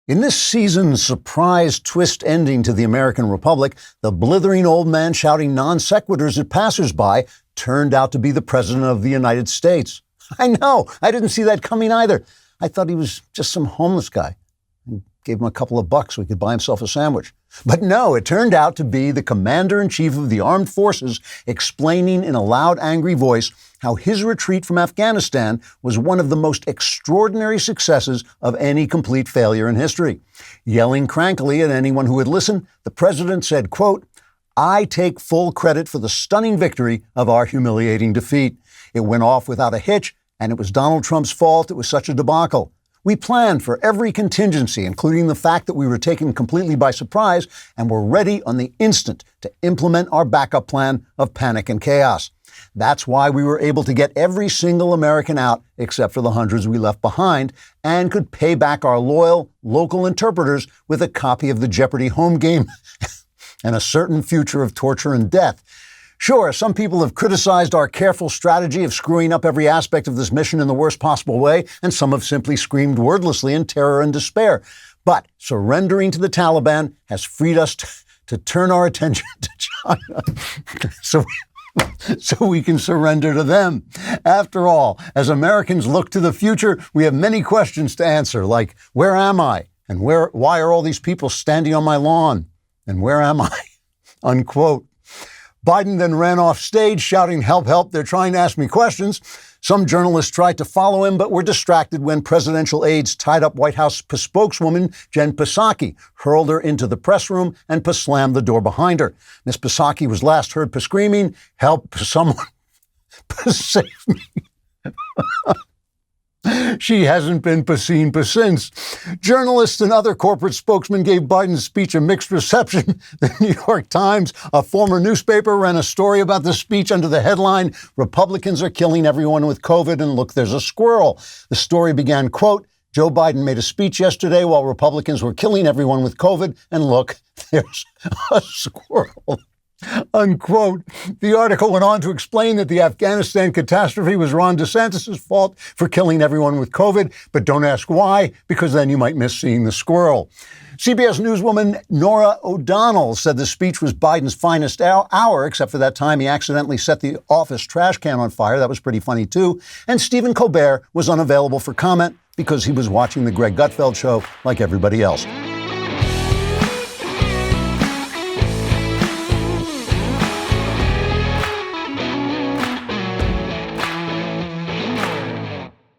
In this season's surprise twist ending to the American Republic, the blithering old man shouting non sequiturs at passersby turned out to be the President of the United States. I know, I didn't see that coming either. I thought he was just some homeless guy. I gave him a couple of bucks so he could buy himself a sandwich. But no, it turned out to be the Commander-in-Chief of the Armed Forces explaining in a loud, angry voice how his retreat from Afghanistan was one of the most extraordinary successes of any complete failure in history. Yelling crankily at anyone who would listen, the president said, quote, "I take full credit for the stunning victory of our humiliating defeat. It went off without a hitch, and it was Donald Trump's fault it was such a debacle. We planned for every contingency, including the fact that we were taken completely by surprise, and were ready on the instant to implement our backup plan of panic and chaos. That's why we were able to get every single American out, except for the hundreds we left behind, and could pay back our loyal local interpreters with a copy of the Jeopardy home game and a certain future of torture and death. Sure, some people have criticized our careful strategy of screwing up every aspect of this mission in the worst possible way, and some have simply screamed wordlessly in terror and despair. But surrendering to the Taliban has freed us to turn our attention to China so we can surrender to them. After all, as Americans look to the future, we have many questions to answer, like, where am I? And why are all these people standing on my lawn? And where am I?" Unquote. Biden then ran off stage shouting, "Help, help, they're trying to ask me questions." Some journalists tried to follow him, but were distracted when presidential aides tied up White House spokeswoman Jen Psaki, hurled her into the press room, and slammed the door behind her. Ms. Psaki was last heard screaming, "Help, someone, save me." She hasn't been seen since. Journalists and other corporate spokesmen gave Biden's speech a mixed reception. The New York Times, a former newspaper, ran a story about the speech under the headline, "Republicans are killing everyone with COVID, and look, there's a squirrel." The story began, quote, "Joe Biden made a speech yesterday while Republicans were killing everyone with COVID, and look, there's a squirrel." Unquote. The article went on to explain that the Afghanistan catastrophe was Ron DeSantis' fault for killing everyone with COVID, but don't ask why, because then you might miss seeing the squirrel. CBS Newswoman Norah O'Donnell said the speech was Biden's finest hour, except for that time he accidentally set the office trash can on fire. That was pretty funny, too. And Stephen Colbert was unavailable for comment because he was watching the Greg Gutfeld show like everybody else.